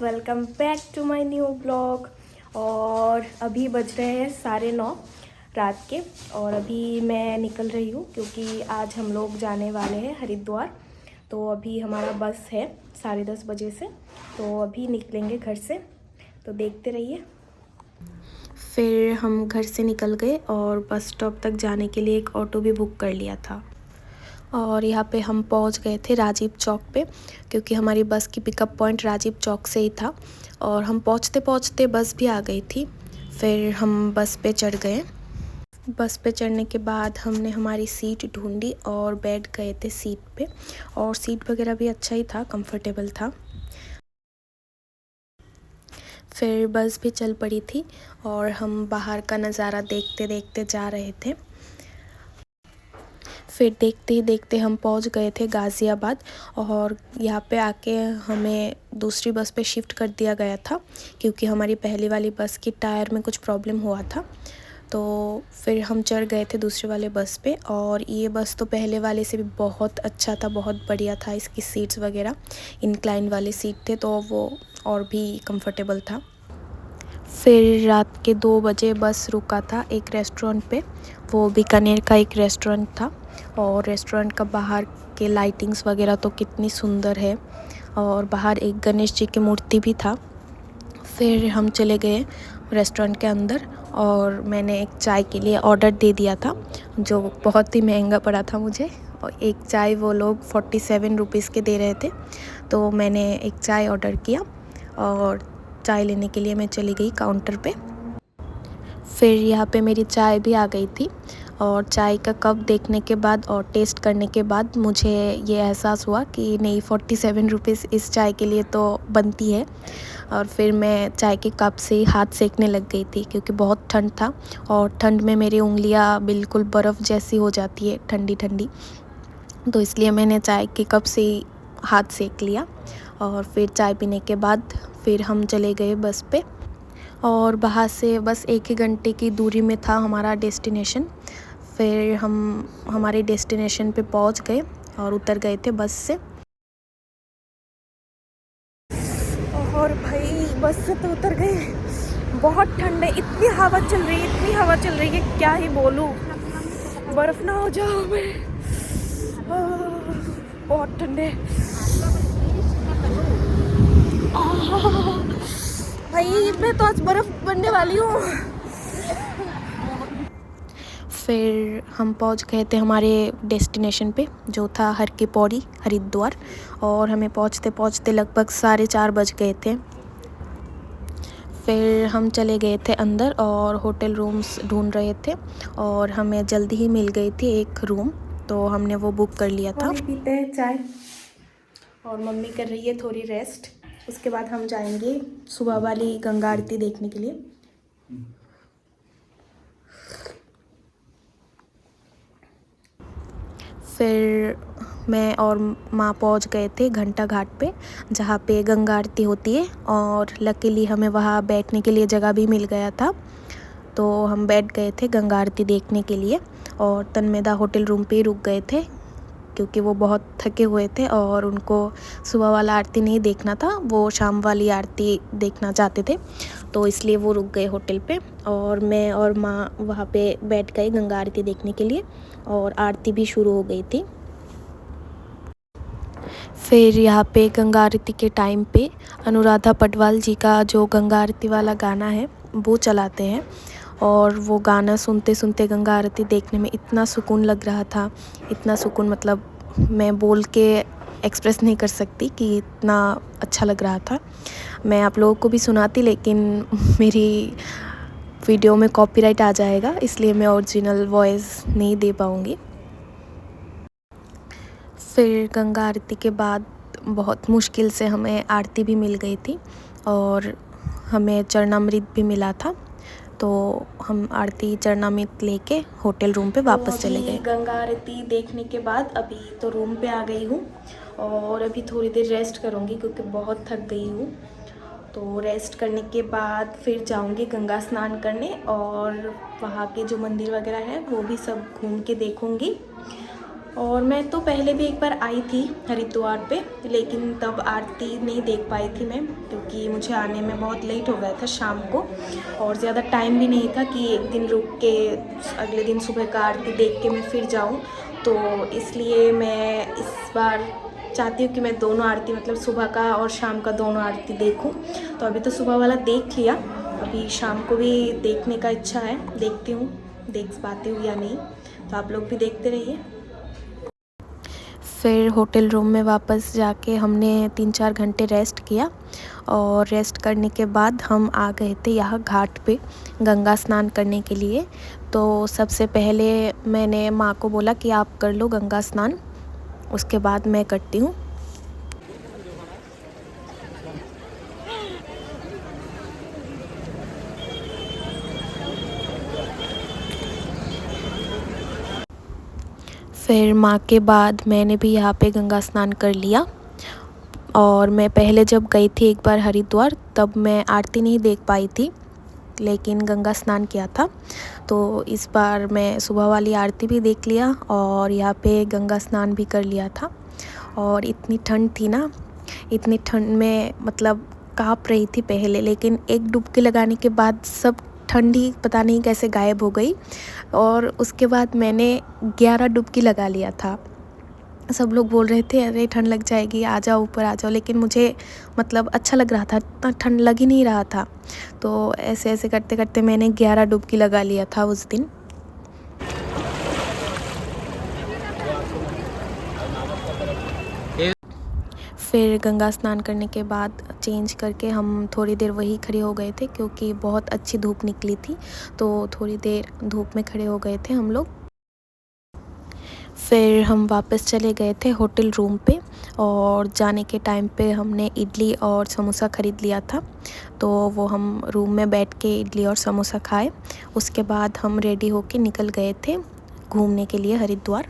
Welcome back to my new blog. और अभी बज रहे हैं 9:30 रात के और अभी मैं निकल रही हूँ क्योंकि आज हम लोग जाने वाले हैं हरिद्वार। तो अभी हमारा बस है 10:30 बजे से, तो अभी निकलेंगे घर से, तो देखते रहिए। फिर हम घर से निकल गए और बस स्टॉप तक जाने के लिए एक ऑटो भी बुक कर लिया था। और यहाँ पे हम पहुँच गए थे राजीव चौक पे, क्योंकि हमारी बस की पिकअप पॉइंट राजीव चौक से ही था। और हम पहुँचते पहुँचते बस भी आ गई थी। फिर हम बस पे चढ़ गए। बस पे चढ़ने के बाद हमने हमारी सीट ढूंढी और बैठ गए थे सीट पे। और सीट वगैरह भी अच्छा ही था, कंफर्टेबल था। फिर बस भी चल पड़ी थी और हम बाहर का नज़ारा देखते देखते जा रहे थे। फिर देखते ही देखते हम पहुंच गए थे गाज़ियाबाद। और यहाँ पे आके हमें दूसरी बस पे शिफ्ट कर दिया गया था, क्योंकि हमारी पहली वाली बस की टायर में कुछ प्रॉब्लम हुआ था। तो फिर हम चढ़ गए थे दूसरे वाले बस पे। और ये बस तो पहले वाले से भी बहुत अच्छा था, बहुत बढ़िया था। इसकी सीट्स वगैरह इंक्लाइन वाले सीट थे, तो वो और भी कंफर्टेबल था। फिर रात के 2 बजे बस रुका था एक रेस्टोरेंट पे। वो बीकानेर का एक रेस्टोरेंट था। और रेस्टोरेंट का बाहर के लाइटिंग्स वगैरह तो कितनी सुंदर है। और बाहर एक गणेश जी की मूर्ति भी था। फिर हम चले गए रेस्टोरेंट के अंदर और मैंने एक चाय के लिए ऑर्डर दे दिया था, जो बहुत ही महंगा पड़ा था मुझे। और एक चाय वो लोग 47 रुपीज़ के दे रहे थे, तो मैंने एक चाय ऑर्डर किया और चाय लेने के लिए मैं चली गई काउंटर पे। फिर यहाँ पे मेरी चाय भी आ गई थी। और चाय का कप देखने के बाद और टेस्ट करने के बाद मुझे ये एहसास हुआ कि नहीं, 47 रुपीज़ इस चाय के लिए तो बनती है। और फिर मैं चाय के कप से ही हाथ सेकने लग गई थी, क्योंकि बहुत ठंड था। और ठंड में मेरी उंगलियां बिल्कुल बर्फ़ जैसी हो जाती है, ठंडी ठंडी। तो इसलिए मैंने चाय के कप से ही हाथ सेक लिया। और फिर चाय पीने के बाद फिर हम चले गए बस पे। और बाहर से बस 1 ही घंटे की दूरी में था हमारा डेस्टिनेशन। फिर हम हमारे डेस्टिनेशन पे पहुंच गए और उतर गए थे बस से। और भाई बस से तो उतर गए, बहुत ठंड है, इतनी हवा चल रही है, इतनी हवा चल रही है, क्या ही बोलूँ। बर्फ़ ना हो जाओ मैं, बहुत ठंड है। भाई मैं तो आज बर्फ़ बनने वाली हूँ। फिर हम पहुंच गए थे हमारे डेस्टिनेशन पे, जो था हर की पौड़ी, हरिद्वार। और हमें पहुंचते पहुंचते लगभग 4:30 बज गए थे। फिर हम चले गए थे अंदर और होटल रूम्स ढूंढ रहे थे। और हमें जल्दी ही मिल गई थी एक रूम, तो हमने वो बुक कर लिया था। अभी पीते हैं चाय और मम्मी कर रही है थोड़ी रेस्ट। उसके बाद हम जाएंगे सुबह वाली गंगा आरती देखने के लिए। फिर मैं और माँ पहुँच गए थे घंटा घाट पे, जहाँ पे गंगा आरती होती है। और लकीली हमें वहाँ बैठने के लिए जगह भी मिल गया था, तो हम बैठ गए थे गंगा आरती देखने के लिए। और तन्मेदा होटल रूम पे ही रुक गए थे, क्योंकि वो बहुत थके हुए थे और उनको सुबह वाला आरती नहीं देखना था, वो शाम वाली आरती देखना चाहते थे। तो इसलिए वो रुक गए होटल पे। और मैं और माँ वहाँ पे बैठ गए गंगा आरती देखने के लिए। और आरती भी शुरू हो गई थी। फिर यहाँ पे गंगा आरती के टाइम पे अनुराधा पटवाल जी का जो गंगा आरती वाला गाना है वो चलाते हैं। और वो गाना सुनते सुनते गंगा आरती देखने में इतना सुकून लग रहा था, इतना सुकून, मतलब मैं बोल के एक्सप्रेस नहीं कर सकती कि इतना अच्छा लग रहा था। मैं आप लोगों को भी सुनाती, लेकिन मेरी वीडियो में कॉपीराइट आ जाएगा, इसलिए मैं ओरिजिनल वॉइस नहीं दे पाऊँगी। फिर गंगा आरती के बाद बहुत मुश्किल से हमें आरती भी मिल गई थी और हमें चरणामृत भी मिला था। तो हम आरती चरणामृत लेके होटल रूम पे वापस चले गए। गंगा आरती देखने के बाद अभी तो रूम पे आ गई हूँ और अभी थोड़ी देर रेस्ट करूँगी, क्योंकि बहुत थक गई हूँ। तो रेस्ट करने के बाद फिर जाऊँगी गंगा स्नान करने, और वहाँ के जो मंदिर वगैरह है वो भी सब घूम के देखूँगी। और मैं तो पहले भी एक बार आई थी हरिद्वार पे, लेकिन तब आरती नहीं देख पाई थी मैं, क्योंकि मुझे आने में बहुत लेट हो गया था शाम को, और ज़्यादा टाइम भी नहीं था कि एक दिन रुक के अगले दिन सुबह का आरती देख के मैं फिर जाऊँ। तो इसलिए मैं इस बार चाहती हूँ कि मैं दोनों आरती, मतलब सुबह का और शाम का दोनों आरती देखूँ। तो अभी तो सुबह वाला देख लिया, अभी शाम को भी देखने का इच्छा है, देखती हूँ देख पाती हूँ या नहीं। तो आप लोग भी देखते रहिए। फिर होटल रूम में वापस जाके हमने 3-4 घंटे रेस्ट किया, और रेस्ट करने के बाद हम आ गए थे यहाँ घाट पे गंगा स्नान करने के लिए। तो सबसे पहले मैंने माँ को बोला कि आप कर लो गंगा स्नान, उसके बाद मैं करती हूँ। फिर माँ के बाद मैंने भी यहाँ पे गंगा स्नान कर लिया। और मैं पहले जब गई थी एक बार हरिद्वार, तब मैं आरती नहीं देख पाई थी, लेकिन गंगा स्नान किया था। तो इस बार मैं सुबह वाली आरती भी देख लिया और यहाँ पे गंगा स्नान भी कर लिया था। और इतनी ठंड थी ना, इतनी ठंड में मतलब काँप रही थी पहले, लेकिन एक डुबकी लगाने के बाद सब ठंडी पता नहीं कैसे गायब हो गई। और उसके बाद मैंने 11 डुबकी लगा लिया था। सब लोग बोल रहे थे अरे ठंड लग जाएगी, आ जाओ ऊपर आ जाओ, लेकिन मुझे मतलब अच्छा लग रहा था, इतना ठंड लग ही नहीं रहा था। तो ऐसे ऐसे करते करते मैंने 11 डुबकी लगा लिया था उस दिन। फिर गंगा स्नान करने के बाद चेंज करके हम थोड़ी देर वहीं खड़े हो गए थे, क्योंकि बहुत अच्छी धूप निकली थी, तो थोड़ी देर धूप में खड़े हो गए थे हम लोग। फिर हम वापस चले गए थे होटल रूम पे, और जाने के टाइम पे हमने इडली और समोसा ख़रीद लिया था। तो वो हम रूम में बैठ के इडली और समोसा खाए। उसके बाद हम रेडी होके निकल गए थे घूमने के लिए हरिद्वार।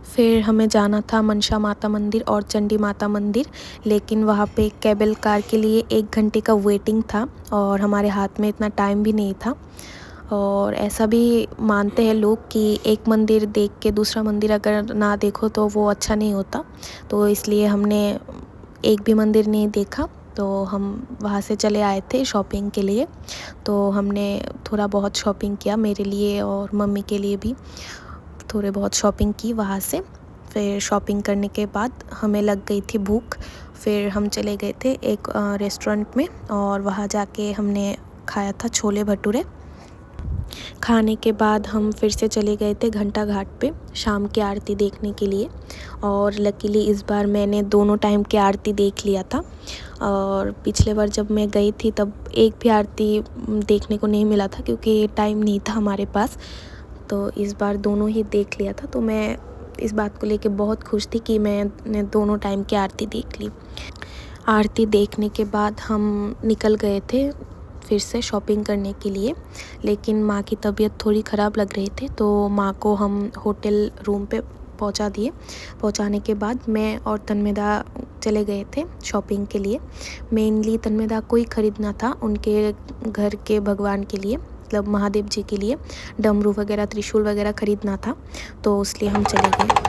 फिर हमें जाना था मनसा माता मंदिर और चंडी माता मंदिर, लेकिन वहाँ पे केबल कार के लिए 1 घंटे का वेटिंग था, और हमारे हाथ में इतना टाइम भी नहीं था। और ऐसा भी मानते हैं लोग कि एक मंदिर देख के दूसरा मंदिर अगर ना देखो तो वो अच्छा नहीं होता। तो इसलिए हमने एक भी मंदिर नहीं देखा, तो हम वहाँ से चले आए थे शॉपिंग के लिए। तो हमने थोड़ा बहुत शॉपिंग किया, मेरे लिए और मम्मी के लिए भी थोड़े बहुत शॉपिंग की वहाँ से। फिर शॉपिंग करने के बाद हमें लग गई थी भूख। फिर हम चले गए थे एक रेस्टोरेंट में, और वहाँ जाके हमने खाया था छोले भटूरे। खाने के बाद हम फिर से चले गए थे घंटा घाट पे शाम की आरती देखने के लिए। और लकीली इस बार मैंने दोनों टाइम की आरती देख लिया था, और पिछले बार जब मैं गई थी तब एक भी आरती देखने को नहीं मिला था, क्योंकि टाइम नहीं था हमारे पास। तो इस बार दोनों ही देख लिया था, तो मैं इस बात को लेके बहुत खुश थी कि मैंने दोनों टाइम की आरती देख ली। आरती देखने के बाद हम निकल गए थे फिर से शॉपिंग करने के लिए, लेकिन माँ की तबीयत थोड़ी ख़राब लग रही थी, तो माँ को हम होटल रूम पे पहुँचा दिए। पहुँचाने के बाद मैं और तन्मेदा चले गए थे शॉपिंग के लिए। मेनली तन्मेदा को ही ख़रीदना था उनके घर के भगवान के लिए, मतलब महादेव जी के लिए डमरू वगैरह त्रिशूल वगैरह ख़रीदना था, तो इसलिए हम चले गए।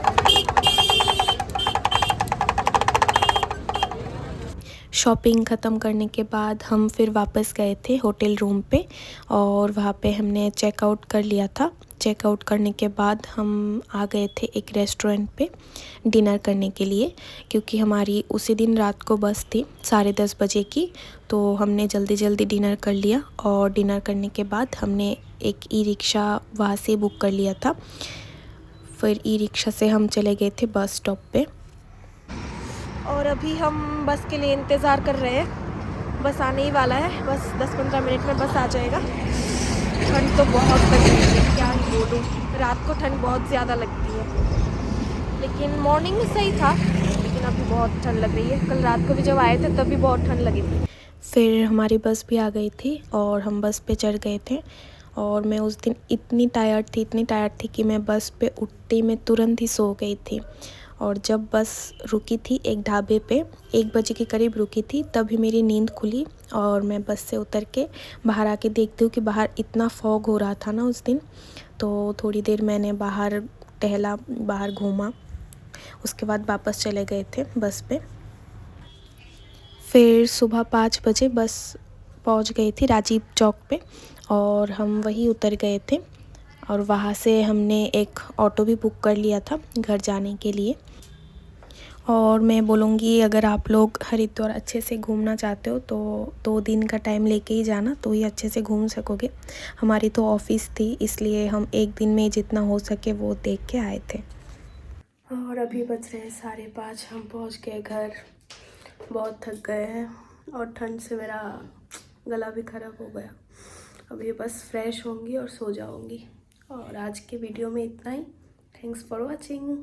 शॉपिंग ख़त्म करने के बाद हम फिर वापस गए थे होटल रूम पे, और वहाँ पे हमने चेकआउट कर लिया था। चेकआउट करने के बाद हम आ गए थे एक रेस्टोरेंट पे डिनर करने के लिए, क्योंकि हमारी उसी दिन रात को बस थी 10:30 बजे की। तो हमने जल्दी जल्दी डिनर कर लिया, और डिनर करने के बाद हमने एक ई रिक्शा वहाँ से बुक कर लिया था। फिर ई रिक्शा से हम चले गए थे बस स्टॉप पे, और अभी हम बस के लिए इंतज़ार कर रहे हैं। बस आने ही वाला है, बस 10-15 मिनट में बस आ जाएगा। ठंड तो बहुत लग रही है, क्या ही बोलूँ, रात को ठंड बहुत ज़्यादा लगती है, लेकिन मॉर्निंग में सही था, लेकिन अभी बहुत ठंड लग रही है। कल रात को भी जब आए थे तब भी बहुत ठंड लगी थी। फिर हमारी बस भी आ गई थी, और हम बस पे चढ़ गए थे। और मैं उस दिन इतनी टायर्ड थी कि मैं बस पे उठते ही मैं तुरंत ही सो गई थी। और जब बस रुकी थी एक ढाबे पे 1 बजे के करीब रुकी थी, तभी मेरी नींद खुली, और मैं बस से उतर के बाहर आके देखती हूँ कि बाहर इतना फॉग हो रहा था ना उस दिन। तो थोड़ी देर मैंने बाहर टहला, बाहर घूमा। उसके बाद वापस चले गए थे बस पे। फिर सुबह 5 बजे बस पहुंच गई थी राजीव चौक पे और हम वहीं उतर गए थे और वहाँ से हमने एक ऑटो भी बुक कर लिया था घर जाने के लिए। और मैं बोलूँगी अगर आप लोग हरिद्वार अच्छे से घूमना चाहते हो तो 2 दिन का टाइम लेके ही जाना, तो ही अच्छे से घूम सकोगे। हमारी तो ऑफ़िस थी इसलिए हम एक दिन में जितना हो सके वो देख के आए थे। और अभी बज रहे हैं 5:30, हम पहुंच गए घर। बहुत थक गए हैं और ठंड से मेरा गला भी ख़राब हो गया। अभी बस फ्रेश होंगी और सो जाऊंगी। और आज के वीडियो में इतना ही। Thanks for watching.